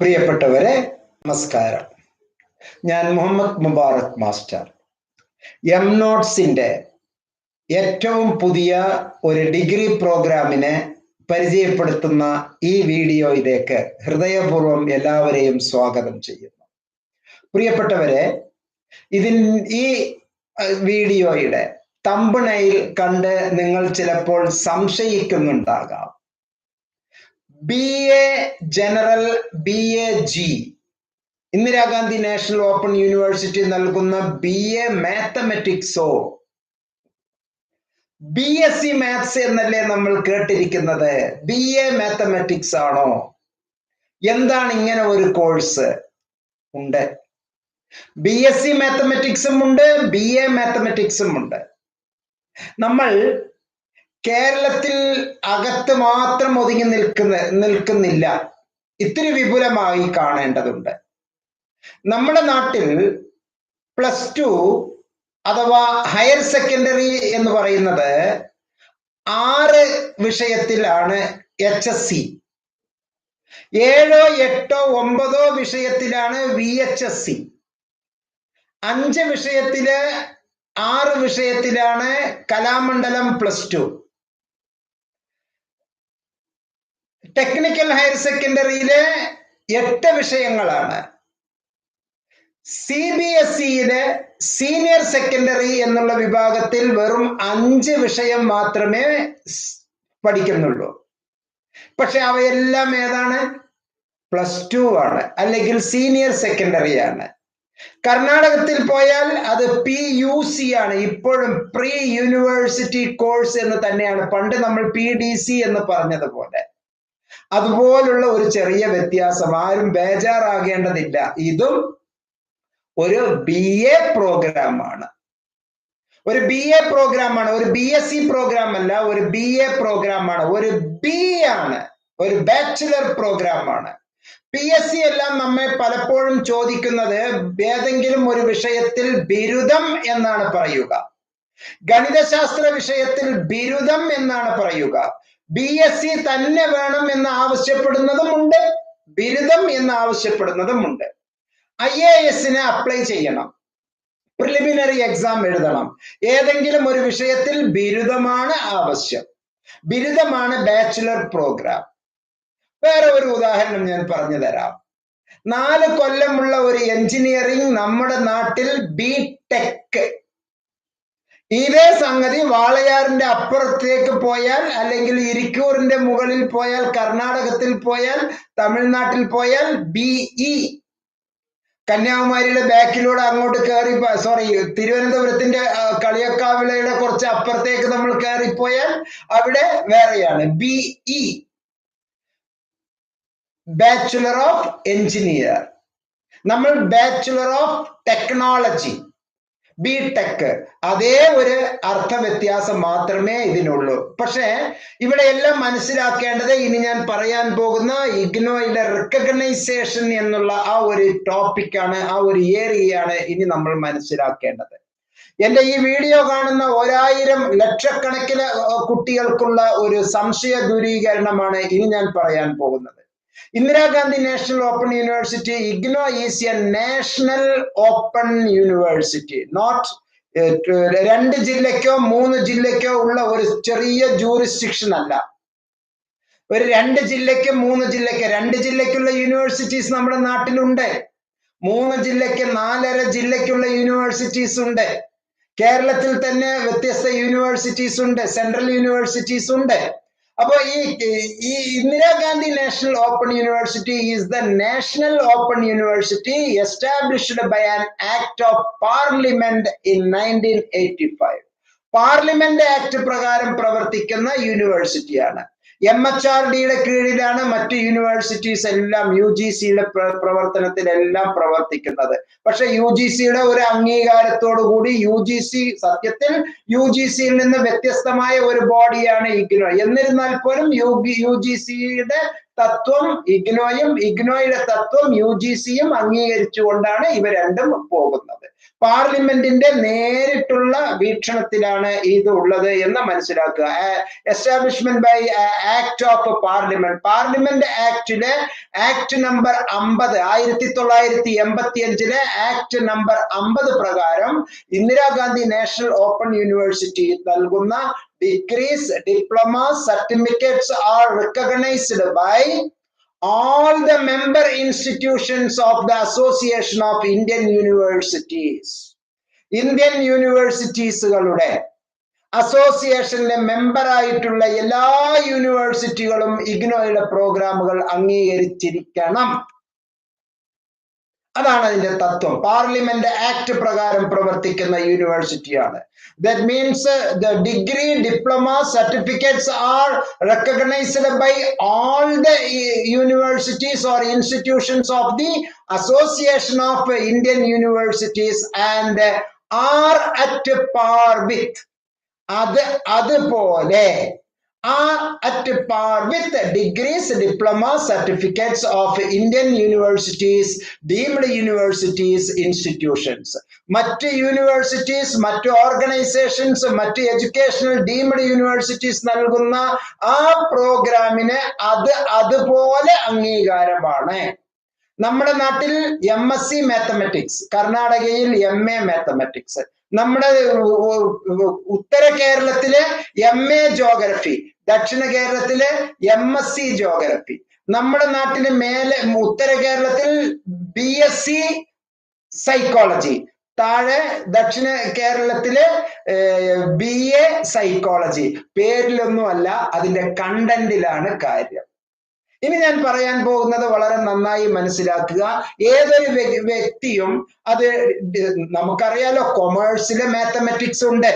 പ്രിയപ്പെട്ടവരെ നമസ്കാരം. ഞാൻ മുഹമ്മദ് മുബാറക് മാസ്റ്റർ. എം നോട്ട്സിന്റെ ഏറ്റവും പുതിയ ഒരു ഡിഗ്രി പ്രോഗ്രാമിനെ പരിചയപ്പെടുത്തുന്ന ഈ വീഡിയോയിലേക്ക് ഹൃദയപൂർവ്വം എല്ലാവരെയും സ്വാഗതം ചെയ്യുന്നു. പ്രിയപ്പെട്ടവരെ, ഈ വീഡിയോയുടെ തംബ്നെയിൽ കണ്ട് നിങ്ങൾ ചിലപ്പോൾ സംശയിക്കുന്നുണ്ടാകാം. BA general, BA G, Indira Gandhi national open university നൽകുന്ന BA മാത്തമാറ്റിക്സോ BSc മാത്സ് എന്നല്ലേ നമ്മൾ കേട്ടിരിക്കുന്നത്? BA മാത്തമാറ്റിക്സ് ആണോ? എന്താണ് ഇങ്ങനെ ഒരു കോഴ്സ്? ഉണ്ട്. BSc മാത്തമാറ്റിക്സും ഉണ്ട്, BA മാത്തമാറ്റിക്സും ഉണ്ട്. നമ്മൾ കേരളത്തിൽ അകത്ത് മാത്രം ഒതുങ്ങി നിൽക്കുന്നില്ല, ഇത്തിരി വിപുലമായി കാണേണ്ടതുണ്ട്. നമ്മുടെ നാട്ടിൽ +2 അഥവാ ഹയർ സെക്കൻഡറി എന്ന് പറയുന്നത് 6 വിഷയത്തിലാണ് HSC, 7, 8, 9 വിഷയത്തിലാണ് VHSC, 5 വിഷയത്തില് 6 വിഷയത്തിലാണ് കലാമണ്ഡലം +2. ടെക്നിക്കൽ ഹയർ സെക്കൻഡറിയിലെ 8 വിഷയങ്ങളാണ്. CBSEയിലെ സീനിയർ സെക്കൻഡറി എന്നുള്ള വിഭാഗത്തിൽ വെറും 5 വിഷയം മാത്രമേ പഠിക്കുന്നുള്ളൂ. പക്ഷെ അവയെല്ലാം ഏതാണ്? +2 ആണ്, അല്ലെങ്കിൽ സീനിയർ സെക്കൻഡറി ആണ്. കർണാടകത്തിൽ പോയാൽ അത് PUC ആണ്, ഇപ്പോഴും പ്രീ യൂണിവേഴ്സിറ്റി കോഴ്സ് എന്ന് തന്നെയാണ്. പണ്ട് നമ്മൾ PDC എന്ന് പറഞ്ഞതുപോലെ അതുപോലുള്ള ഒരു ചെറിയ വ്യത്യാസം, ആരും ബേജാറാകേണ്ടതില്ല. ഇതും ഒരു BA പ്രോഗ്രാമാണ്, ഒരു BA പ്രോഗ്രാമാണ്, ഒരു BSc പ്രോഗ്രാം അല്ല, ഒരു BA പ്രോഗ്രാമാണ്, ഒരു B ആണ്, ഒരു ബാച്ചുലർ പ്രോഗ്രാമാണ്. PSc എല്ലാം നമ്മെ പലപ്പോഴും ചോദിക്കുന്നത് ഏതെങ്കിലും ഒരു വിഷയത്തിൽ ബിരുദം എന്നാണ് പറയുക, ഗണിതശാസ്ത്ര വിഷയത്തിൽ ബിരുദം എന്നാണ് പറയുക. BSc തന്നെ വേണം എന്ന് ആവശ്യപ്പെടുന്നതുമുണ്ട്, ബിരുദം എന്ന് ആവശ്യപ്പെടുന്നതുമുണ്ട്. IASന് അപ്ലൈ ചെയ്യണം, പ്രിലിമിനറി എക്സാം എഴുതണം. ഏതെങ്കിലും ഒരു വിഷയത്തിൽ ബിരുദമാണ് ആവശ്യം, ബിരുദമാണ് ബാച്ചുലർ പ്രോഗ്രാം. വേറെ ഒരു ഉദാഹരണം ഞാൻ പറഞ്ഞു തരാം. 4 കൊല്ലമുള്ള ഒരു എഞ്ചിനീയറിംഗ് നമ്മുടെ നാട്ടിൽ BTech. ഇതേ സംഗതി വാളയാറിന്റെ അപ്പുറത്തേക്ക് പോയാൽ, അല്ലെങ്കിൽ ഇരിക്കൂറിന്റെ മുകളിൽ പോയാൽ, കർണാടകത്തിൽ പോയാൽ, തമിഴ്നാട്ടിൽ പോയാൽ BE. കന്യാകുമാരിയുടെ ബാക്കിലൂടെ അങ്ങോട്ട് തിരുവനന്തപുരത്തിന്റെ കളിയക്കാവിളയുടെ കുറച്ച് അപ്പുറത്തേക്ക് നമ്മൾ കയറിപ്പോയാൽ അവിടെ വേറെയാണ് BE, ബാച്ചുലർ ഓഫ് എഞ്ചിനീയർ. നമ്മൾ ബാച്ചുലർ ഓഫ് ടെക്നോളജി, BTech. അതേ ഒരു അർത്ഥവ്യത്യാസം മാത്രമേ ഇതിനുള്ളൂ. പക്ഷെ ഇവിടെ എല്ലാം മനസ്സിലാക്കേണ്ടത് ഇനി ഞാൻ പറയാൻ പോകുന്ന ഇഗ്നോയുടെ റെക്കഗ്നൈസേഷൻ എന്നുള്ള ആ ഒരു ടോപ്പിക്കാണ്, ആ ഒരു ഏരിയയാണ് ഇനി നമ്മൾ മനസ്സിലാക്കേണ്ടത്. എന്റെ ഈ വീഡിയോ കാണുന്ന 1000 ലക്ഷക്കണക്കിന് കുട്ടികൾക്കുള്ള ഒരു സംശയ ദൂരീകരണമാണ് ഇനി ഞാൻ പറയാൻ പോകുന്നത്. Indira Gandhi national open university, IGNOU is a national open university, not 2 ജില്ലയ്ക്കോ 3 ജില്ലയ്ക്കോ ഉള്ള ഒരു ചെറിയ ജൂറിസ്ഡിക്ഷൻ അല്ല. ഒരു 2 ജില്ലയ്ക്ക് 3 ജില്ലയ്ക്ക് 2 ജില്ലയ്ക്കുള്ള യൂണിവേഴ്സിറ്റീസ് നമ്മുടെ നാട്ടിലുണ്ട്. 3 ജില്ലയ്ക്ക് 4.5 ജില്ലയ്ക്കുള്ള യൂണിവേഴ്സിറ്റീസ് ഉണ്ട്. കേരളത്തിൽ തന്നെ വ്യത്യസ്ത യൂണിവേഴ്സിറ്റീസ് ഉണ്ട്, സെൻട്രൽ യൂണിവേഴ്സിറ്റീസ് ഉണ്ട്. അപ്പോ ഈ Indira Gandhi national open university is the national open university established by an act of parliament in 1985. Parliament act പ്രകാരം പ്രവർത്തിക്കുന്ന യൂണിവേഴ്സിറ്റിയാണ്. MHRDയുടെ കീഴിലാണ് മറ്റ് യൂണിവേഴ്സിറ്റീസ് എല്ലാം UGCയുടെ പ്രവർത്തനത്തിലെല്ലാം പ്രവർത്തിക്കുന്നത്. പക്ഷെ UGCയുടെ ഒരു അംഗീകാരത്തോടു കൂടി UGC സത്യത്തിൽ UGCയിൽ നിന്ന് വ്യത്യസ്തമായ ഒരു ബോഡിയാണ് ഇഗ്നോ. എന്നിരുന്നാൽ പോലും UGCയുടെ തത്വം ഇഗ്നോയും ഇഗ്നോയുടെ തത്വം UGCയും അംഗീകരിച്ചുകൊണ്ടാണ് ഇവ രണ്ടും പോകുന്നത്. പാർലമെന്റിന്റെ നേരിട്ടുള്ള വീക്ഷണത്തിലാണ് ഇത് ഉള്ളത് എന്ന് മനസ്സിലാക്കുക. Establishment by act of parliament. Parliament ആക്ടിലെ ആക്ട് നമ്പർ 50 1985 ആക്ട് നമ്പർ 50 പ്രകാരം ഇന്ദിരാഗാന്ധി നാഷണൽ ഓപ്പൺ യൂണിവേഴ്സിറ്റി നൽകുന്ന degrees, diplomas, certificates are recognized by all the member institutions of the Association of Indian Universities. Indian universitiesകളുടെ അസോസിയേഷനിലെ മെമ്പർ ആയിട്ടുള്ള എല്ലാ യൂണിവേഴ്സിറ്റികളും ഇഗ്നോയുടെ പ്രോഗ്രാമുകൾ അംഗീകരിച്ചിരിക്കണം. അതാണ് അതിന്റെ തത്വം. പാർലമെന്റ് ആക്ട് പ്രകാരം പ്രവർത്തിക്കുന്ന യൂണിവേഴ്സിറ്റിയാണ്. That means the degree, diploma, certificates are recognized by all the universities or institutions of the Association of Indian Universities and are at par with. അതുപോലെ are at par with degrees, diplomas, certificates of Indian universities, deemed universities, institutions. മറ്റ് universities, മറ്റ് organisations, മറ്റ് educational deemed universities നൽകുന്ന ആ പ്രോഗ്രാമിന് അതുപോലെ അംഗീകാരമാണ്. നമ്മുടെ നാട്ടിൽ MSc മാത്തമാറ്റിക്സ്, കർണാടകയിൽ MA മാത്തമാറ്റിക്സ്, നമ്മുടെ ഉത്തര കേരളത്തിലെ MA ജോഗ്രഫി, ദക്ഷിണ കേരളത്തിലെ MSc ജോഗ്രഫി, നമ്മുടെ നാട്ടിലെ മേലെ ഉത്തര കേരളത്തിൽ BSc സൈക്കോളജി, താഴെ ദക്ഷിണ കേരളത്തിലെ BA സൈക്കോളജി. പേരിലൊന്നുമല്ല, അതിന്റെ കണ്ടന്റിലാണ് കാര്യം. ഇനി ഞാൻ പറയാൻ പോകുന്നത് വളരെ നന്നായി മനസ്സിലാക്കുക. ഏതൊരു വ്യക്തിയും അത് നമുക്കറിയാലോ, കൊമേഴ്സിലെ മാത്തമാറ്റിക്സ് ഉണ്ട്,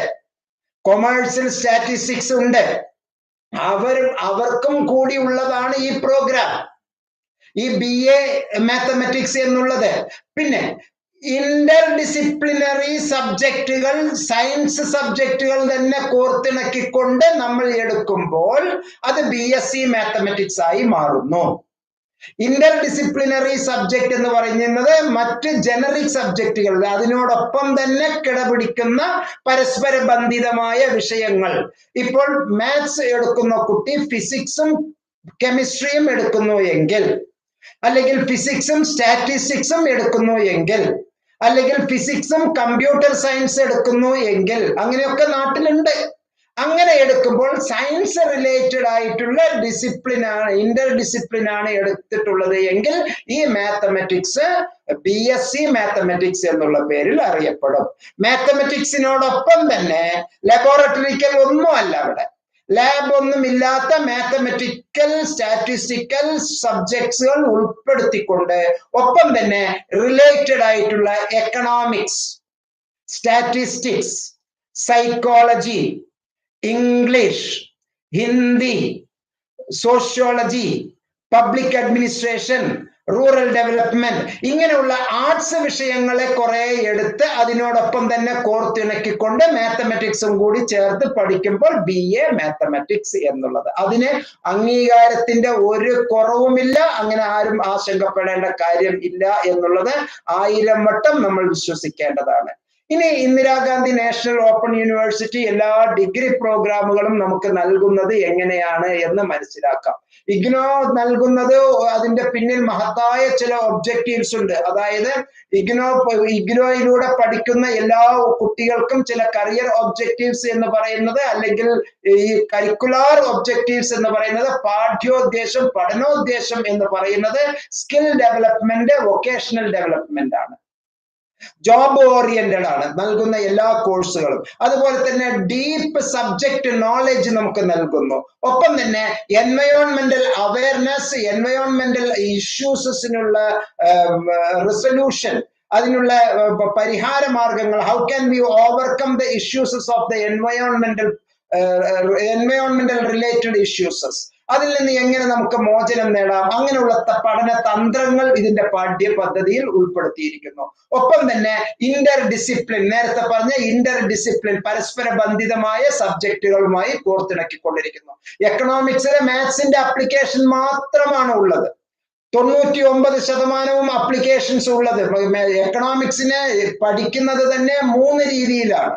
കൊമേഴ്സിൽ സ്റ്റാറ്റിസ്റ്റിക്സ് ഉണ്ട്. അവർക്കും കൂടി ഉള്ളതാണ് ഈ പ്രോഗ്രാം, ഈ BA മാത്തമാറ്റിക്സ് എന്നുള്ളത്. പിന്നെ ഇന്റർ ഡിസിപ്ലിനറി സബ്ജക്റ്റുകൾ, സയൻസ് സബ്ജക്റ്റുകൾ തന്നെ കോർത്തിണക്കിക്കൊണ്ട് നമ്മൾ എടുക്കുമ്പോൾ അത് BSc മാത്തമാറ്റിക്സ് ആയി മാറുന്നു. ഇന്റർ ഡിസിപ്ലിനറി സബ്ജക്ട് എന്ന് പറയുന്നത് മറ്റ് ജനറിക് സബ്ജക്റ്റുകൾ, അതിനോടൊപ്പം തന്നെ കിടപിടിക്കുന്ന പരസ്പര ബന്ധിതമായ വിഷയങ്ങൾ. ഇപ്പോൾ മാത്സ് എടുക്കുന്ന കുട്ടി ഫിസിക്സും കെമിസ്ട്രിയും എടുക്കുന്നു എങ്കിൽ, അല്ലെങ്കിൽ ഫിസിക്സും സ്റ്റാറ്റിസ്റ്റിക്സും എടുക്കുന്നു എങ്കിൽ, അല്ലെങ്കിൽ ഫിസിക്സും കമ്പ്യൂട്ടർ സയൻസ് എടുക്കുന്നു എങ്കിൽ, അങ്ങനെയൊക്കെ നാട്ടിലുണ്ട്. അങ്ങനെ എടുക്കുമ്പോൾ സയൻസ് റിലേറ്റഡ് ആയിട്ടുള്ള ഡിസിപ്ലിനാണ്, ഇന്റർ ഡിസിപ്ലിനാണ് എടുത്തിട്ടുള്ളത് എങ്കിൽ ഈ മാത്തമാറ്റിക്സ് BSc മാത്തമാറ്റിക്സ് എന്നുള്ള പേരിൽ അറിയപ്പെടും. മാത്തമാറ്റിക്സിനോടൊപ്പം തന്നെ ലബോറട്ടറിക്കൽ ഒന്നുമല്ല, അവിടെ ലാബ് ഒന്നുമില്ലാത്ത മാത്തമാറ്റിക്കൽ, സ്റ്റാറ്റിസ്റ്റിക്കൽ സബ്ജക്ട്സുകൾ ഉൾപ്പെടുത്തിക്കൊണ്ട് ഒപ്പം തന്നെ റിലേറ്റഡ് ആയിട്ടുള്ള economics, statistics, psychology, English, Hindi, sociology, public administration, rural development, ഇങ്ങനെയുള്ള ആർട്സ് വിഷയങ്ങളെ കുറെ എടുത്ത് അതിനോടൊപ്പം തന്നെ കോർത്തിണക്കിക്കൊണ്ട് മാത്തമാറ്റിക്സും കൂടി ചേർത്ത് പഠിക്കുമ്പോൾ BA മാത്തമാറ്റിക്സ് എന്നുള്ളത്. അതിന് അംഗീകാരത്തിന്റെ ഒരു കുറവുമില്ല. അങ്ങനെ ആരും ആശങ്കപ്പെടേണ്ട കാര്യം ഇല്ല എന്നുള്ളത് 1000 വട്ടം നമ്മൾ വിശ്വസിക്കേണ്ടതാണ്. ഇനി ഇന്ദിരാഗാന്ധി നാഷണൽ ഓപ്പൺ യൂണിവേഴ്സിറ്റി എല്ലാ ഡിഗ്രി പ്രോഗ്രാമുകളും നമുക്ക് നൽകുന്നത് എങ്ങനെയാണ് എന്ന് മനസ്സിലാക്കാം. ഇഗ്നോ നൽകുന്നത്, അതിന്റെ പിന്നിൽ മഹത്തായ ചില ഒബ്ജക്റ്റീവ്സ് ഉണ്ട്. അതായത് ഇഗ്നോയിലൂടെ പഠിക്കുന്ന എല്ലാ കുട്ടികൾക്കും ചില കരിയർ ഒബ്ജക്റ്റീവ്സ് എന്ന് പറയുന്നത്, അല്ലെങ്കിൽ ഈ കരിക്കുലാർ ഒബ്ജക്റ്റീവ്സ് എന്ന് പറയുന്നത്, പാഠ്യോദ്ദേശം, പഠനോദ്ദേശം എന്ന് പറയുന്നത് സ്കിൽ ഡെവലപ്മെന്റ്, വൊക്കേഷണൽ ഡെവലപ്മെന്റ് ആണ്. ജോബ് ഓറിയന്റഡ് ആണ് നൽകുന്ന എല്ലാ കോഴ്സുകളും. അതുപോലെ തന്നെ ഡീപ്പ് സബ്ജക്ട് നോളജ് നമുക്ക് നൽകുന്നു. ഒപ്പം തന്നെ എൻവയോൺമെന്റൽ അവയർനെസ്, എൻവയോൺമെന്റൽ ഇഷ്യൂസിനുള്ള റിസൊല്യൂഷൻ, അതിനുള്ള പരിഹാര മാർഗങ്ങൾ, how can we overcome the issues of the എൻവയോൺമെന്റൽ റിലേറ്റഡ് ഇഷ്യൂസസ്, അതിൽ നിന്ന് എങ്ങനെ നമുക്ക് മോചനം നേടാം, അങ്ങനെയുള്ള പഠന തന്ത്രങ്ങൾ ഇതിന്റെ പാഠ്യ പദ്ധതിയിൽ ഉൾപ്പെടുത്തിയിരിക്കുന്നു. ഒപ്പം തന്നെ ഇന്റർ ഡിസിപ്ലിൻ, നേരത്തെ പറഞ്ഞ ഇന്റർ ഡിസിപ്ലിൻ പരസ്പര ബന്ധിതമായ സബ്ജക്റ്റുകളുമായി കോർത്തിണക്കിക്കൊണ്ടിരിക്കുന്നു. എക്കണോമിക്സിലെ മാത്സിന്റെ അപ്ലിക്കേഷൻ മാത്രമാണ് ഉള്ളത്. 99% അപ്ലിക്കേഷൻസ് ഉള്ളത്. എക്കണോമിക്സിനെ പഠിക്കുന്നത് തന്നെ 3 രീതിയിലാണ്.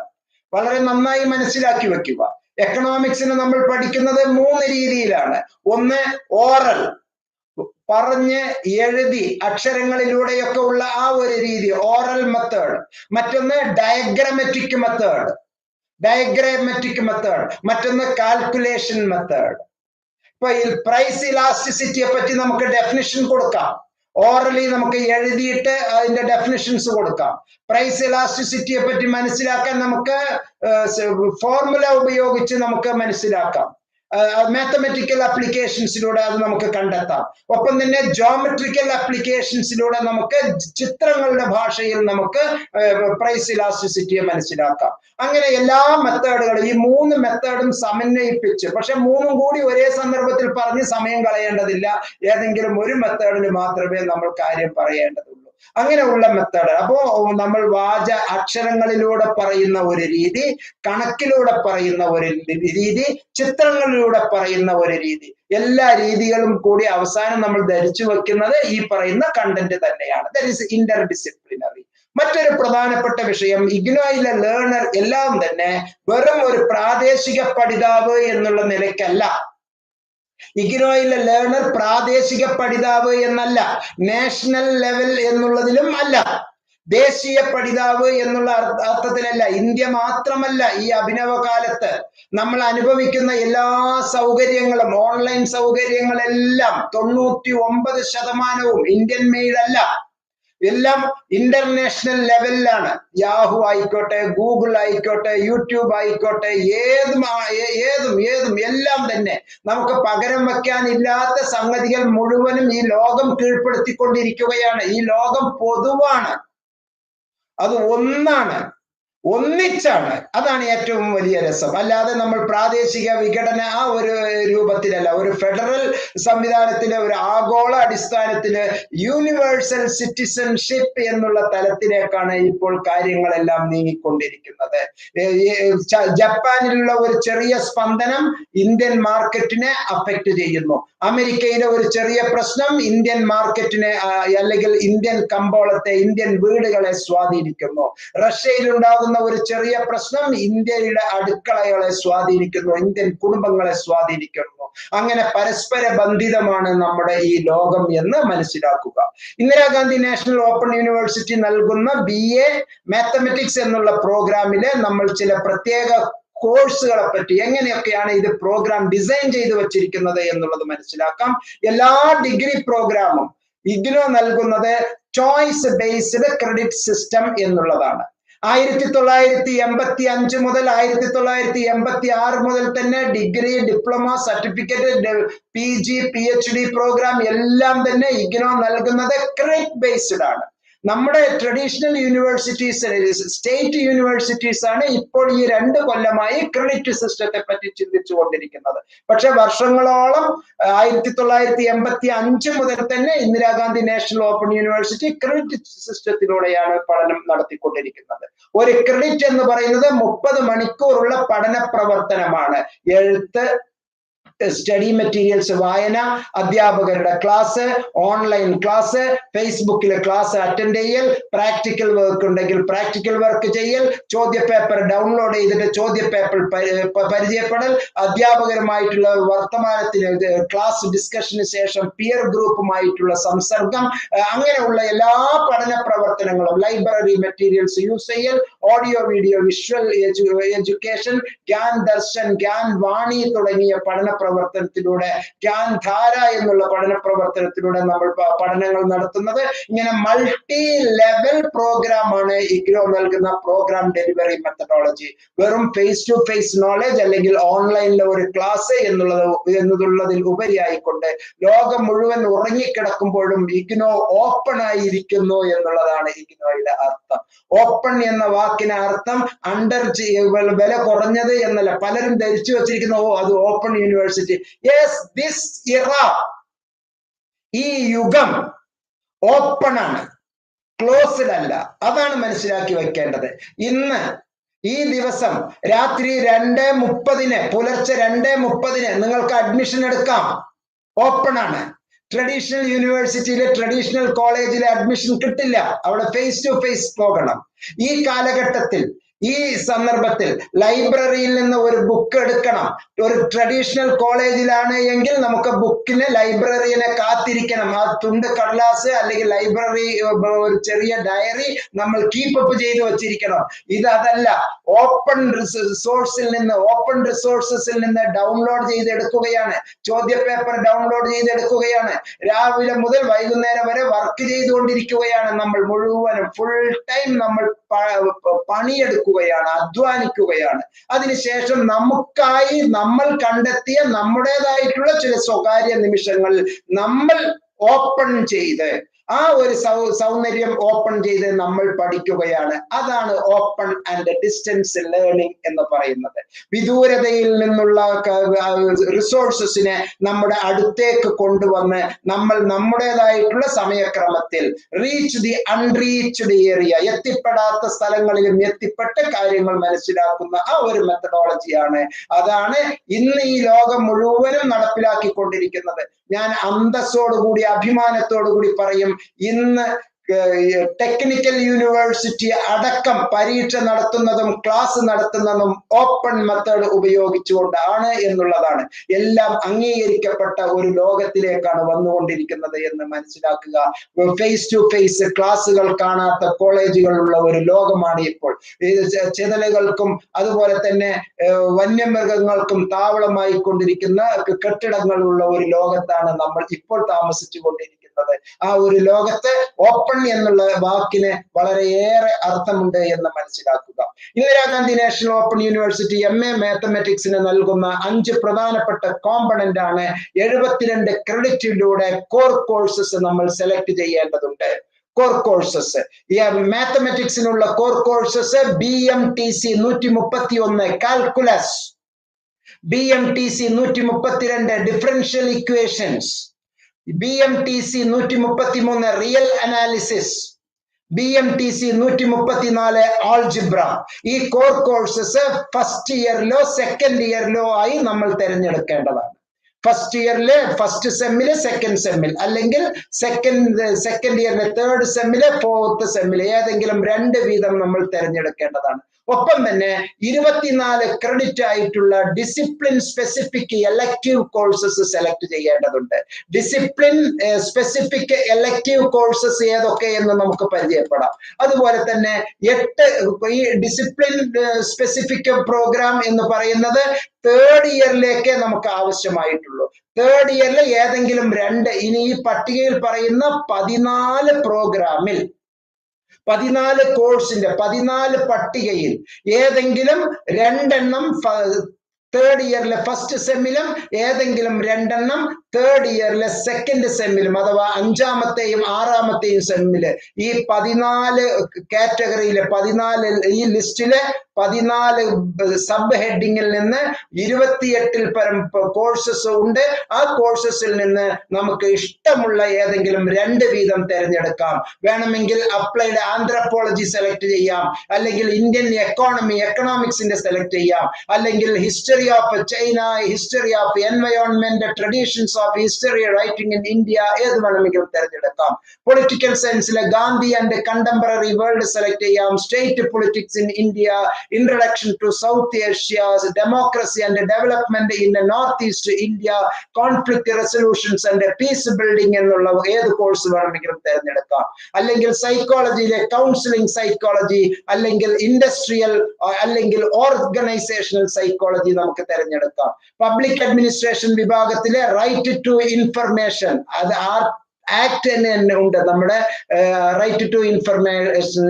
വളരെ നന്നായി മനസ്സിലാക്കി വെക്കുക. എക്കണോമിക്സിന് നമ്മൾ പഠിക്കുന്നത് 3 രീതിയിലാണ്. ഒന്ന് ഓറൽ, പറഞ്ഞ് എഴുതി അക്ഷരങ്ങളിലൂടെയൊക്കെ ഉള്ള ആ ഒരു രീതി, ഓറൽ മെത്തേഡ്. മറ്റൊന്ന് ഡയഗ്രമാറ്റിക് മെത്തേഡ്, മറ്റൊന്ന് കാൽക്കുലേഷൻ മെത്തേഡ്. ഇപ്പൊ ഈ പ്രൈസ് ഇലാസ്റ്റിസിറ്റിയെ പറ്റി നമുക്ക് ഡെഫിനിഷൻ കൊടുക്കാം. ഓറലി നമുക്ക് എഴുതിയിട്ട് അതിന്റെ ഡെഫിനിഷൻസ് കൊടുക്കാം. പ്രൈസ് ഇലാസ്റ്റിസിറ്റിയെ പറ്റി മനസ്സിലാക്കാൻ നമുക്ക് ഫോർമുല ഉപയോഗിച്ച് നമുക്ക് മനസ്സിലാക്കാം. മാത്തമെറ്റിക്കൽ അപ്ലിക്കേഷൻസിലൂടെ അത് നമുക്ക് കണ്ടെത്താം. ഒപ്പം തന്നെ ജോമെട്രിക്കൽ അപ്ലിക്കേഷൻസിലൂടെ നമുക്ക് ചിത്രങ്ങളുടെ ഭാഷയിൽ നമുക്ക് പ്രൈസ് ഇലാസ്റ്റിസിറ്റിയെ മനസ്സിലാക്കാം. അങ്ങനെ എല്ലാ മെത്തേഡുകളും, ഈ 3 മെത്തേഡും സമന്വയിപ്പിച്ച്, പക്ഷെ 3ഉം കൂടി ഒരേ സന്ദർഭത്തിൽ പറഞ്ഞ് സമയം കളയേണ്ടതില്ല. ഏതെങ്കിലും ഒരു മെത്തേഡിന് മാത്രമേ നമ്മൾ കാര്യം പറയേണ്ടതുള്ളൂ. അങ്ങനെയുള്ള മെത്തേഡ്. അപ്പോ നമ്മൾ അക്ഷരങ്ങളിലൂടെ പറയുന്ന ഒരു രീതി, കണക്കിലൂടെ പറയുന്ന ഒരു രീതി, ചിത്രങ്ങളിലൂടെ പറയുന്ന ഒരു രീതി, എല്ലാ രീതികളും കൂടി അവസാനം നമ്മൾ ധരിച്ചു വെക്കുന്നത് ഈ പറയുന്ന കണ്ടന്റ് തന്നെയാണ്. That is Inter disciplinary. മറ്റൊരു പ്രധാനപ്പെട്ട വിഷയം, ഇഗ്നോയിലെ ലേണർ എല്ലാം തന്നെ വെറും ഒരു പ്രാദേശിക പഠിതാവ് എന്നുള്ള നിലയ്ക്കല്ല. ഇഗ്നോയിലെ ലേണർ പ്രാദേശിക പഠിതാവ് എന്നല്ല, നാഷണൽ ലെവൽ എന്നുള്ളതിലും അല്ല, ദേശീയ പഠിതാവ് എന്നുള്ള അർത്ഥത്തിലല്ല. ഇന്ത്യ മാത്രമല്ല, ഈ അഭിനവ കാലത്ത് നമ്മൾ അനുഭവിക്കുന്ന എല്ലാ സൗകര്യങ്ങളും, ഓൺലൈൻ സൗകര്യങ്ങളെല്ലാം 99% ഇന്ത്യൻ മെയ്ഡ് അല്ല, എല്ലാം ഇന്റർനാഷണൽ ലെവലിലാണ്. യാഹു ആയിക്കോട്ടെ, ഗൂഗിൾ ആയിക്കോട്ടെ, യൂട്യൂബ് ആയിക്കോട്ടെ, ഏതും എല്ലാം തന്നെ നമുക്ക് പകരം വെക്കാനില്ലാത്ത സംഗതികൾ മുഴുവനും ഈ ലോകം കീഴ്പ്പെടുത്തിക്കൊണ്ടിരിക്കുകയാണ്. ഈ ലോകം പൊതുവാണ്, അത് ഒന്നിച്ചാണ്. അതാണ് ഏറ്റവും വലിയ രസം. അല്ലാതെ നമ്മൾ പ്രാദേശിക വിഘടന ആ ഒരു രൂപത്തിലല്ല, ഒരു ഫെഡറൽ സംവിധാനത്തിലെ ഒരു ആഗോള അടിസ്ഥാനത്തില് യൂണിവേഴ്സൽ സിറ്റിസൺഷിപ്പ് എന്നുള്ള തലത്തിലേക്കാണ് ഇപ്പോൾ കാര്യങ്ങളെല്ലാം നീങ്ങിക്കൊണ്ടിരിക്കുന്നത്. ജപ്പാനിലുള്ള ഒരു ചെറിയ സ്പന്ദനം ഇന്ത്യൻ മാർക്കറ്റിനെ അഫക്റ്റ് ചെയ്യുന്നു. അമേരിക്കയിലെ ഒരു ചെറിയ പ്രശ്നം ഇന്ത്യൻ മാർക്കറ്റിനെ അല്ലെങ്കിൽ ഇന്ത്യൻ കമ്പോളത്തെ, ഇന്ത്യൻ വീടുകളെ സ്വാധീനിക്കുന്നു. റഷ്യയിൽ ഉണ്ടാകുന്ന ഒരു ചെറിയ പ്രശ്നം ഇന്ത്യയുടെ അടുക്കളകളെ സ്വാധീനിക്കുന്നു, ഇന്ത്യൻ കുടുംബങ്ങളെ സ്വാധീനിക്കുന്നു. അങ്ങനെ പരസ്പര ബന്ധിതമാണ് നമ്മുടെ ഈ ലോകം എന്ന് മനസ്സിലാക്കുക. ഇന്ദിരാഗാന്ധി നാഷണൽ ഓപ്പൺ യൂണിവേഴ്സിറ്റി നൽകുന്ന BA മാത്തമെറ്റിക്സ് എന്നുള്ള പ്രോഗ്രാമില് നമ്മൾ ചില പ്രത്യേക കോഴ്സുകളെ പറ്റി, എങ്ങനെയൊക്കെയാണ് ഇത് പ്രോഗ്രാം ഡിസൈൻ ചെയ്തു വച്ചിരിക്കുന്നത് എന്നുള്ളത് മനസ്സിലാക്കാം. എല്ലാ ഡിഗ്രി പ്രോഗ്രാമും ഇഗ്നോ നൽകുന്നത് ചോയ്സ് ബേസ്ഡ് ക്രെഡിറ്റ് സിസ്റ്റം എന്നുള്ളതാണ്. 1985 മുതൽ 1986 മുതൽ തന്നെ degree, diploma, certificate, PG, PhD program എല്ലാം തന്നെ ഇഗ്നോ നൽകുന്നത് ക്രെഡിറ്റ് ബേസ്ഡ് ആണ്. നമ്മുടെ ട്രഡീഷണൽ യൂണിവേഴ്സിറ്റീസ്, സ്റ്റേറ്റ് യൂണിവേഴ്സിറ്റീസ് ആണ് ഇപ്പോൾ ഈ 2 കൊല്ലമായി ക്രെഡിറ്റ് സിസ്റ്റത്തെ പറ്റി ചിന്തിച്ചു കൊണ്ടിരിക്കുന്നത്. പക്ഷെ വർഷങ്ങളോളം 1985 മുതൽ തന്നെ Indira Gandhi national open university credit സിസ്റ്റത്തിലൂടെയാണ് പഠനം നടത്തിക്കൊണ്ടിരിക്കുന്നത്. ഒരു ക്രെഡിറ്റ് എന്ന് പറയുന്നത് 30 മണിക്കൂറുള്ള പഠന പ്രവർത്തനമാണ്. എഴുത്ത്, സ്റ്റഡി മെറ്റീരിയൽസ് വായന, അധ്യാപകരുടെ ക്ലാസ്, ഓൺലൈൻ ക്ലാസ്, ഫേസ്ബുക്കിലെ ക്ലാസ് അറ്റൻഡ് ചെയ്യൽ, പ്രാക്ടിക്കൽ വർക്ക് ഉണ്ടെങ്കിൽ പ്രാക്ടിക്കൽ വർക്ക് ചെയ്യൽ, ചോദ്യ പേപ്പർ ഡൗൺലോഡ് ചെയ്തിട്ട് ചോദ്യ പേപ്പർ പരിചയപ്പെടൽ, അധ്യാപകരുമായിട്ടുള്ള വർത്തമാനത്തിന് ക്ലാസ് ഡിസ്കഷന് ശേഷം പിയർ ഗ്രൂപ്പുമായിട്ടുള്ള സംസർഗം, അങ്ങനെയുള്ള എല്ലാ പഠന പ്രവർത്തനങ്ങളും, ലൈബ്രറി മെറ്റീരിയൽസ് യൂസ് ചെയ്യൽ, audio video visual education, Gyan Darshan, Gyan Vani തുടങ്ങിയ പഠന പ്രവർത്തനത്തിലൂടെ, ഗ്യാൻ ധാര എന്നുള്ള പഠന പ്രവർത്തനത്തിലൂടെ നമ്മൾ പഠനങ്ങൾ നടത്തുന്നത്. ഇങ്ങനെ മൾട്ടി ലെവൽ പ്രോഗ്രാമാണ് ഇഗ്നോ നൽകുന്ന പ്രോഗ്രാം ഡെലിവറി മെത്തഡോളജി. വെറും ഫേസ് ടു ഫേസ് നോളജ് അല്ലെങ്കിൽ ഓൺലൈനിലെ ഒരു ക്ലാസ് എന്നുള്ളതിൽ ഉപരിയായിക്കൊണ്ട് ലോകം മുഴുവൻ ഉറങ്ങിക്കിടക്കുമ്പോഴും ഇഗ്നോ ഓപ്പൺ ആയിരിക്കുന്നു എന്നുള്ളതാണ് ഇഗ്നോയുടെ അർത്ഥം. ഓപ്പൺ എന്ന വാക്കിന് അർത്ഥം അണ്ടർ, വില കുറഞ്ഞത് എന്നല്ല. പലരും ധരിച്ചു വച്ചിരിക്കുന്ന അത് ഓപ്പൺ യൂണിവേഴ്സിറ്റി. യെസ്, ദിസ് ഇറ, ഈ യുഗം ഓപ്പൺ ആണ്, ക്ലോസ്ഡ് അല്ല. അതാണ് മനസ്സിലാക്കി വെക്കേണ്ടത്. ഇന്ന് ഈ ദിവസം രാത്രി 2:30 പുലർച്ചെ 2:30 നിങ്ങൾക്ക് അഡ്മിഷൻ എടുക്കാം. ഓപ്പൺ ആണ്. ട്രഡീഷണൽ യൂണിവേഴ്സിറ്റിയിലെ, ട്രഡീഷണൽ കോളേജിലെ അഡ്മിഷൻ കിട്ടില്ല. അവിടെ ഫേസ് ടു ഫേസ് പോകണം. ഈ കാലഘട്ടത്തിൽ, ഈ സന്ദർഭത്തിൽ ലൈബ്രറിയിൽ നിന്ന് ഒരു ബുക്ക് എടുക്കണം. ഒരു ട്രഡീഷണൽ കോളേജിലാണ് എങ്കിൽ നമുക്ക് ബുക്കിന് ലൈബ്രറിയെ കാത്തിരിക്കണം. ആ തുണ്ട് കടലാസ് അല്ലെങ്കിൽ ലൈബ്രറി ഒരു ചെറിയ ഡയറി നമ്മൾ കീപ്പപ്പ് ചെയ്ത് വച്ചിരിക്കണം. അതല്ല, ഓപ്പൺ റിസോഴ്സിൽ നിന്ന്, ഓപ്പൺ റിസോഴ്സസിൽ നിന്ന് ഡൗൺലോഡ് ചെയ്തെടുക്കുകയാണ്. ചോദ്യ പേപ്പർ ഡൗൺലോഡ് ചെയ്തെടുക്കുകയാണ്. രാവിലെ മുതൽ വൈകുന്നേരം വരെ വർക്ക് ചെയ്തുകൊണ്ടിരിക്കുകയാണ്. നമ്മൾ മുഴുവനും ഫുൾ ടൈം നമ്മൾ പണിയെടുക്കുകയാണ്, അധ്വാനിക്കുകയാണ്. അതിനുശേഷം നമുക്കായി നമ്മൾ കണ്ടെത്തിയ നമ്മുടേതായിട്ടുള്ള ചില സ്വകാര്യ നിമിഷങ്ങളിൽ നമ്മൾ ഓപ്പൺ ചെയ്ത് ആ ഒരു സൗന്ദര്യം ഓപ്പൺ ചെയ്ത് നമ്മൾ പഠിക്കുകയാണ്. അതാണ് ഓപ്പൺ ആൻഡ് ഡിസ്റ്റൻസ് ലേണിംഗ് എന്ന് പറയുന്നത്. വിദൂരതയിൽ നിന്നുള്ള റിസോഴ്സസിനെ നമ്മുടെ അടുത്തേക്ക് കൊണ്ടുവന്ന് നമ്മൾ നമ്മുടേതായിട്ടുള്ള സമയക്രമത്തിൽ റീച്ച് ദി അൺറീച്ച്ഡ് ഏരിയ, എത്തിപ്പെടാത്ത സ്ഥലങ്ങളിലും എത്തിപ്പെട്ട കാര്യങ്ങൾ മനസ്സിലാക്കുന്ന ആ ഒരു മെത്തഡോളജിയാണ്. അതാണ് ഇന്ന് ഈ ലോകം മുഴുവനും നടപ്പിലാക്കിക്കൊണ്ടിരിക്കുന്നത്. ഞാൻ അന്തസ്സോടുകൂടി, അഭിമാനത്തോടുകൂടി പറയും, ഇന്ന് ടെക്നിക്കൽ യൂണിവേഴ്സിറ്റി അടക്കം പരീക്ഷ നടത്തുന്നതും ക്ലാസ് നടത്തുന്നതും ഓപ്പൺ മെത്തേഡ് ഉപയോഗിച്ചുകൊണ്ടാണ് എന്നുള്ളതാണ്. എല്ലാം അംഗീകരിക്കപ്പെട്ട ഒരു ലോകത്തിലേക്കാണ് വന്നുകൊണ്ടിരിക്കുന്നത് എന്ന് മനസ്സിലാക്കുക. ഫേസ് ടു ഫേസ് ക്ലാസ്സുകൾ കാണാത്ത കോളേജുകളുള്ള ഒരു ലോകമാണ് ഇപ്പോൾ. ചെതലുകൾക്കും അതുപോലെ തന്നെ വന്യമൃഗങ്ങൾക്കും താവളമായി കൊണ്ടിരിക്കുന്ന കെട്ടിടങ്ങളുള്ള ഒരു ലോകത്താണ് നമ്മൾ ഇപ്പോൾ താമസിച്ചു കൊണ്ടിരിക്കുന്നത്. ആ ഒരു ലോകത്ത് ഓപ്പൺ എന്നുള്ള വാക്കിന് വളരെയേറെ അർത്ഥമുണ്ട് എന്ന് മനസ്സിലാക്കുക. Indira Gandhi national open university MA മാത്തമാറ്റിക്സിന് നൽകുന്ന 5 പ്രധാനപ്പെട്ട കോമ്പണന്റ് ആണ്. 72 ക്രെഡിറ്റിലൂടെ കോർ കോഴ്സസ് നമ്മൾ സെലക്ട് ചെയ്യേണ്ടതുണ്ട്. കോർ കോഴ്സസ്, മാത്തമാറ്റിക്സിനുള്ള core courses BMTC 131 calculus, BMTC 132 differential equations, BMTC 133 real analysis, BMTC 134 algebra. ഈ കോർ കോഴ്സസ് ഫസ്റ്റ് ഇയറിലോ സെക്കൻഡ് ഇയറിലോ ആയി നമ്മൾ തിരഞ്ഞെടുക്കേണ്ടതാണ്. ഫസ്റ്റ് ഇയറിലെ ഫസ്റ്റ് സെമ്മില്, സെക്കൻഡ് സെമ്മിൽ, അല്ലെങ്കിൽ സെക്കൻഡ് ഇയറിലെ തേർഡ് സെമ്മില്, ഫോർത്ത് സെമ്മില് ഏതെങ്കിലും 2 വീതം നമ്മൾ തിരഞ്ഞെടുക്കേണ്ടതാണ്. ഒപ്പം തന്നെ 24 ക്രെഡിറ്റ് ആയിട്ടുള്ള discipline specific elective courses select ചെയ്യേണ്ടതുണ്ട്. ഡിസിപ്ലിൻ സ്പെസിഫിക് എലക്റ്റീവ് കോഴ്സസ് ഏതൊക്കെ എന്ന് നമുക്ക് പരിചയപ്പെടാം. അതുപോലെ തന്നെ 8 ഈ ഡിസിപ്ലിൻ സ്പെസിഫിക് പ്രോഗ്രാം എന്ന് പറയുന്നത് തേർഡ് ഇയറിലേക്ക് നമുക്ക് ആവശ്യമായിട്ടുള്ളൂ. തേർഡ് ഇയറിൽ ഏതെങ്കിലും 2, ഇനി ഈ പട്ടികയിൽ പറയുന്ന 14 പ്രോഗ്രാമിൽ, 14 കോഴ്സിന്റെ 14 പട്ടികയിൽ ഏതെങ്കിലും 2 എണ്ണം തേർഡ് ഇയറിലെ ഫസ്റ്റ് സെമ്മിലും ഏതെങ്കിലും 2 എണ്ണം തേർഡ് ഇയറിലെ സെക്കൻഡ് സെമ്മിലും, അഥവാ 5ാമത്തെയും 6ാമത്തെയും സെമ്മില്, ഈ 14 കാറ്റഗറിയിലെ 14 ഈ ലിസ്റ്റിലെ 14 സബ് ഹെഡിങ്ങിൽ നിന്ന് 28ൽ പരം കോഴ്സസ് ഉണ്ട്. ആ കോഴ്സസിൽ നിന്ന് നമുക്ക് ഇഷ്ടമുള്ള ഏതെങ്കിലും 2 വീതം തിരഞ്ഞെടുക്കാം. വേണമെങ്കിൽ അപ്ലൈഡ് ആന്ത്രപ്പോളജി സെലക്ട് ചെയ്യാം, അല്ലെങ്കിൽ ഇന്ത്യൻ എക്കണോമിക്സിന്റെ സെലക്ട് ചെയ്യാം, അല്ലെങ്കിൽ history of China, history of environment, traditions of history writing in India, ഏത് വേണമെങ്കിലും തിരഞ്ഞെടുക്കാം. പൊളിറ്റിക്കൽ സയൻസിലെ Gandhi and contemporary world select ചെയ്യാം, state politics in India, Introduction to South Asia, Democracy and Development in the Northeast India, Conflict Resolutions and Peace Building എന്നുള്ള ഏത് course വേണമെങ്കിലും തിരഞ്ഞെടുക്കാം. അല്ലെങ്കിൽ സൈക്കോളജിയിലെ കൗൺസിലിംഗ് സൈക്കോളജി, അല്ലെങ്കിൽ ഇൻഡസ്ട്രിയൽ, അല്ലെങ്കിൽ ഓർഗനൈസേഷണൽ സൈക്കോളജി നമുക്ക് തിരഞ്ഞെടുക്കാം. പബ്ലിക് അഡ്മിനിസ്ട്രേഷൻ വിഭാഗത്തിലെ റൈറ്റ് ടു ഇൻഫർമേഷൻ, അത് ആക്ട് തന്നെ ഉണ്ട്, നമ്മുടെ right to information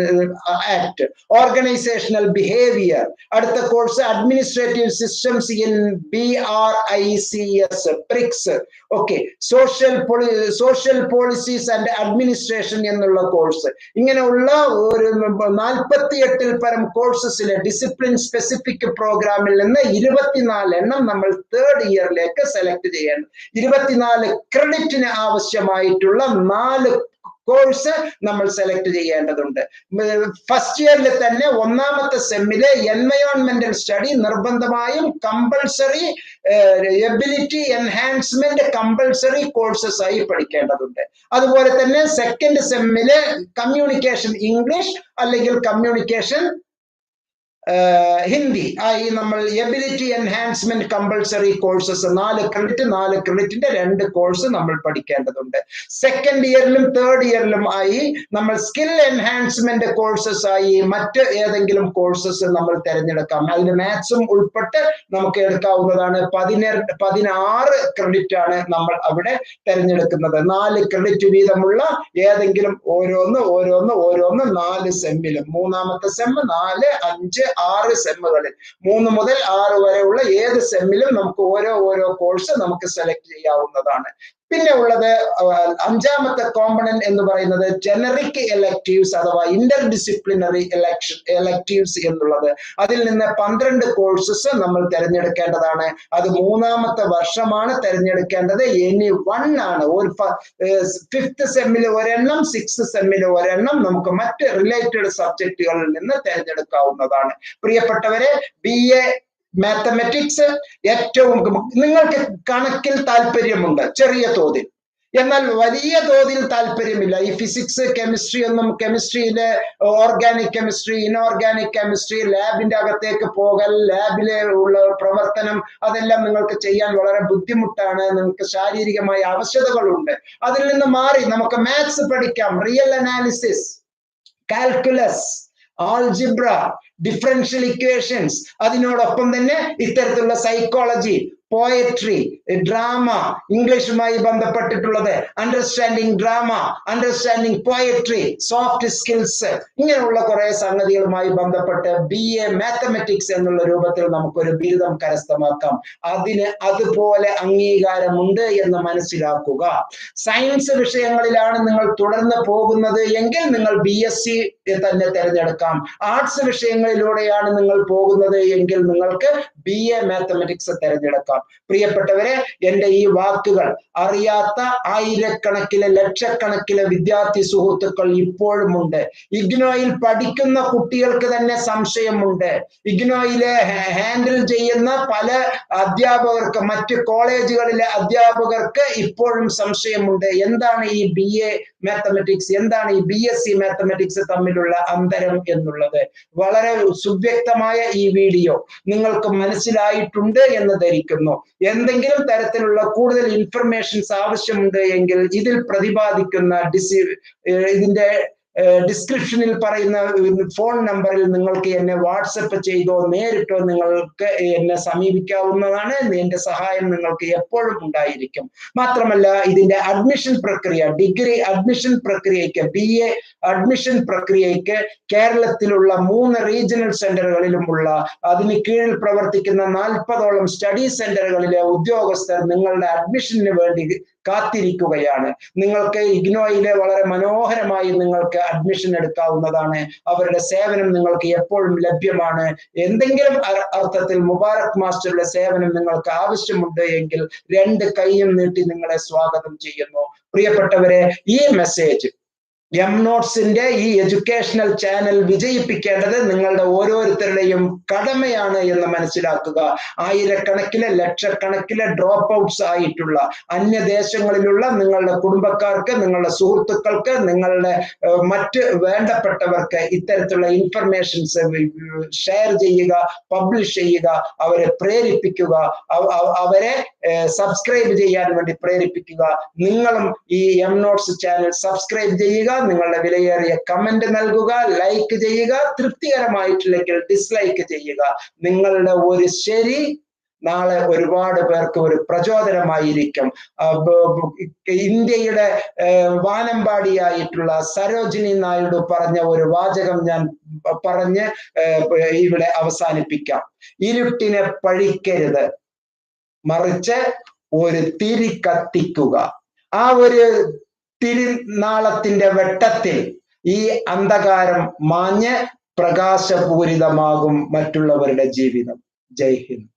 act. Organisational behaviour. അടുത്ത course administrative systems in BRICS, പ്രിക്സ്. Okay, social policies and administration എന്നുള്ള കോഴ്സ്. ഇങ്ങനെയുള്ള ഒരു 48 പരം കോഴ്സസിലെ ഡിസിപ്ലിൻ സ്പെസിഫിക് പ്രോഗ്രാമിൽ നിന്ന് 24 എണ്ണം നമ്മൾ തേർഡ് ഇയറിലേക്ക് സെലക്ട് ചെയ്യണം. 24 ക്രെഡിറ്റിന് ആവശ്യമായിട്ടുള്ള 4 കോഴ്സ് നമ്മൾ സെലക്ട് ചെയ്യേണ്ടതുണ്ട്. ഫസ്റ്റ് ഇയറിൽ തന്നെ ഒന്നാമത്തെ സെമ്മിലെ എൻവയോൺമെന്റൽ സ്റ്റഡി നിർബന്ധമായും compulsory, ability enhancement compulsory courses ആയി പഠിക്കേണ്ടതുണ്ട്. അതുപോലെ തന്നെ സെക്കൻഡ് സെമ്മിലെ കമ്മ്യൂണിക്കേഷൻ ഇംഗ്ലീഷ് അല്ലെങ്കിൽ കമ്മ്യൂണിക്കേഷൻ ഹിന്ദി ആയി നമ്മൾ ability enhancement compulsory courses 4 ക്രെഡിറ്റിന്റെ 2 course നമ്മൾ പഠിക്കേണ്ടതുണ്ട്. സെക്കൻഡ് ഇയറിലും തേർഡ് ഇയറിലും ആയി നമ്മൾ സ്കിൽ എൻഹാൻസ്മെന്റ് കോഴ്സസ് ആയി മറ്റ് ഏതെങ്കിലും കോഴ്സസ് നമ്മൾ തിരഞ്ഞെടുക്കാം. അതിന് മാത്സും ഉൾപ്പെട്ട് നമുക്ക് എടുക്കാവുന്നതാണ്. 16 ക്രെഡിറ്റ് ആണ് നമ്മൾ അവിടെ തിരഞ്ഞെടുക്കുന്നത്. 4 ക്രെഡിറ്റ് വീതമുള്ള ഏതെങ്കിലും ഓരോന്ന് 4 സെമ്മിലും, മൂന്നാമത്തെ സെമ്മ് 4, 5, 6 സെമ്മുകളിൽ 3 മുതൽ 6 വരെയുള്ള ഏത് സെമ്മിലും നമുക്ക് ഓരോ കോഴ്സ് നമുക്ക് സെലക്ട് ചെയ്യാവുന്നതാണ്. പിന്നെ ഉള്ളത് അഞ്ചാമത്തെ കോമ്പണന്റ് എന്ന് പറയുന്നത് ജനറിക് എലക്ടീവ്സ് അഥവാ ഇന്റർ ഡിസിപ്ലിനറി എലക്ടീവ്സ് എന്നുള്ളത്. അതിൽ നിന്ന് 12 കോഴ്സസ് നമ്മൾ തിരഞ്ഞെടുക്കേണ്ടതാണ്. അത് 3ാമത്തെ വർഷമാണ് തിരഞ്ഞെടുക്കേണ്ടത്. ഇനി 1 ആണ്. ഒരു 5th സെമ്മിൽ ഒരെണ്ണം, 6th സെമ്മിൽ ഒരെണ്ണം നമുക്ക് മറ്റ് റിലേറ്റഡ് സബ്ജക്റ്റുകളിൽ നിന്ന് തിരഞ്ഞെടുക്കാവുന്നതാണ്. പ്രിയപ്പെട്ടവരെ, BA മാത്തമെറ്റിക്സ് ഏറ്റവും, നിങ്ങൾക്ക് കണക്കിൽ താല്പര്യമുണ്ട് ചെറിയ തോതിൽ, എന്നാൽ വലിയ തോതിൽ താല്പര്യമില്ല. ഈ ഫിസിക്സ്, കെമിസ്ട്രി ഒന്നും, കെമിസ്ട്രിയിലെ ഓർഗാനിക് കെമിസ്ട്രി, ഇൻഓർഗാനിക് കെമിസ്ട്രി, ലാബിന്റെ അകത്തേക്ക് പോകൽ, ലാബിലെ ഉള്ള പ്രവർത്തനം, അതെല്ലാം നിങ്ങൾക്ക് ചെയ്യാൻ വളരെ ബുദ്ധിമുട്ടാണ്. നിങ്ങൾക്ക് ശാരീരികമായ ആവശ്യകതകളുണ്ട്. അതിൽ നിന്ന് മാറി നമുക്ക് മാത്സ് പഠിക്കാം, real analysis, calculus, algebra, differential equations. അതിനോടൊപ്പം തന്നെ ഇത്തരത്തിലുള്ള സൈക്കോളജി, പോയട്രി, ഡ്രാമ, ഇംഗ്ലീഷുമായി ബന്ധപ്പെട്ടിട്ടുള്ളത്, understanding drama, understanding poetry, soft skills, ഇങ്ങനെയുള്ള കുറെ സംഗതികളുമായി ബന്ധപ്പെട്ട് BA മാത്തമെറ്റിക്സ് എന്നുള്ള രൂപത്തിൽ നമുക്കൊരു ബിരുദം കരസ്ഥമാക്കാം. അതിന് അതുപോലെ അംഗീകാരമുണ്ട് എന്ന് മനസ്സിലാക്കുക. സയൻസ് വിഷയങ്ങളിലാണ് നിങ്ങൾ തുടർന്ന് പോകുന്നത് എങ്കിൽ നിങ്ങൾ BSc തന്നെ തിരഞ്ഞെടുക്കാം. ആർട്സ് വിഷയങ്ങളിലൂടെയാണ് നിങ്ങൾ പോകുന്നത് എങ്കിൽ നിങ്ങൾക്ക് BA മാത്തമെറ്റിക്സ് തിരഞ്ഞെടുക്കാം. പ്രിയപ്പെട്ടവരെ, എൻ്റെ ഈ വാക്കുകൾ അറിയാത്ത ആയിരക്കണക്കിന് ലക്ഷക്കണക്കിന് വിദ്യാർത്ഥി സുഹൃത്തുക്കൾ ഇപ്പോഴുമുണ്ട്. ഇഗ്നോയിൽ പഠിക്കുന്ന കുട്ടികൾക്ക് തന്നെ സംശയമുണ്ട്. ഇഗ്നോയിലെ ഹാൻഡിൽ ചെയ്യുന്ന പല അധ്യാപകർക്ക്, മറ്റ് കോളേജുകളിലെ അധ്യാപകർക്ക് ഇപ്പോഴും സംശയമുണ്ട്. എന്താണ് ഈ BA മാത്തമെറ്റിക്സ്, എന്താണ് ഈ BSc മാത്തമെറ്റിക്സ് തമ്മിലുള്ള അന്തരം എന്നുള്ളത്. വളരെ സുവ്യക്തമായ ഈ വീഡിയോ നിങ്ങൾക്ക് മനസ്സിലായിട്ടുണ്ട് എന്ന് ധരിക്കുന്നു. എന്തെങ്കിലും തരത്തിലുള്ള കൂടുതൽ ഇൻഫർമേഷൻസ് ആവശ്യമുണ്ട് എങ്കിൽ ഇതിൽ പ്രതിപാദിക്കുന്ന ഇതിന്റെ ഡിസ്ക്രിപ്ഷനിൽ പറയുന്ന ഫോൺ നമ്പറിൽ നിങ്ങൾക്ക് എന്നെ വാട്സപ്പ് ചെയ്തോ നേരിട്ടോ നിങ്ങൾക്ക് എന്നെ സമീപിക്കാവുന്നതാണ്. എന്റെ സഹായം നിങ്ങൾക്ക് എപ്പോഴും ഉണ്ടായിരിക്കും. മാത്രമല്ല, ഇതിന്റെ അഡ്മിഷൻ പ്രക്രിയ, ഡിഗ്രി അഡ്മിഷൻ പ്രക്രിയയ്ക്ക്, BA അഡ്മിഷൻ പ്രക്രിയയ്ക്ക് കേരളത്തിലുള്ള 3 റീജിയണൽ സെന്ററുകളിലുമുള്ള അതിന് കീഴിൽ പ്രവർത്തിക്കുന്ന 40ഓളം സ്റ്റഡി സെന്ററുകളിലെ ഉദ്യോഗസ്ഥർ നിങ്ങളുടെ അഡ്മിഷന് വേണ്ടി കാത്തിരിക്കുകയാണ്. നിങ്ങൾക്ക് ഇഗ്നോയിലെ വളരെ മനോഹരമായി നിങ്ങൾക്ക് അഡ്മിഷൻ എടുക്കാവുന്നതാണ്. അവരുടെ സേവനം നിങ്ങൾക്ക് എപ്പോഴും ലഭ്യമാണ്. എന്തെങ്കിലും അർത്ഥത്തിൽ മുബാറക് മാസ്റ്ററുടെ സേവനം നിങ്ങൾക്ക് ആവശ്യമുണ്ട് എങ്കിൽ 2 കൈയും നീട്ടി നിങ്ങളെ സ്വാഗതം ചെയ്യുന്നു. പ്രിയപ്പെട്ടവരെ, ഈ മെസ്സേജ് എംനോട്ട്സിന്റെ ഈ എഡ്യൂക്കേഷണൽ ചാനൽ വിജയിപ്പിക്കേണ്ടത് നിങ്ങളുടെ ഓരോരുത്തരുടെയും കടമയാണ് എന്ന് മനസ്സിലാക്കുക. ആയിരക്കണക്കിന് ലക്ഷക്കണക്കിന് ഡ്രോപ്പ് ഔട്ട്സ് ആയിട്ടുള്ള അന്യദേശങ്ങളിലുള്ള നിങ്ങളുടെ കുടുംബക്കാർക്ക്, നിങ്ങളുടെ സുഹൃത്തുക്കൾക്ക്, നിങ്ങളുടെ മറ്റ് വേണ്ടപ്പെട്ടവർക്ക് ഇത്തരത്തിലുള്ള ഇൻഫർമേഷൻസ് ഷെയർ ചെയ്യുക, പബ്ലിഷ് ചെയ്യുക, അവരെ പ്രേരിപ്പിക്കുക, അവരെ സബ്സ്ക്രൈബ് ചെയ്യാൻ വേണ്ടി പ്രേരിപ്പിക്കുക. നിങ്ങളും ഈ എംനോട്ട്സ് ചാനൽ സബ്സ്ക്രൈബ് ചെയ്യുക, നിങ്ങളുടെ വിലയേറിയ കമന്റ് നൽകുക, ലൈക്ക് ചെയ്യുക, തൃപ്തികരമായിട്ടില്ലെങ്കിൽ ഡിസ്ലൈക്ക് ചെയ്യുക. നിങ്ങളുടെ ഒരു ശരി നാളെ ഒരുപാട് പേർക്ക് ഒരു പ്രചോദനമായിരിക്കും. ഇന്ത്യയുടെ വാനമ്പാടിയായിട്ടുള്ള സരോജിനി നായിഡു പറഞ്ഞ ഒരു വാചകം ഞാൻ പറഞ്ഞ് ഇവിടെ അവസാനിപ്പിക്കാം. ഇരുട്ടിനെ പഴിക്കരുത്, മറിച്ച് ഒരു തിരി കത്തിക്കുക. ആ ഒരു തിരുനാളത്തിന്റെ വെട്ടത്തിൽ ഈ അന്ധകാരം മാഞ്ഞ് പ്രകാശപൂരിതമാകും മറ്റുള്ളവരുടെ ജീവിതം. ജയ് ഹിന്ദ്.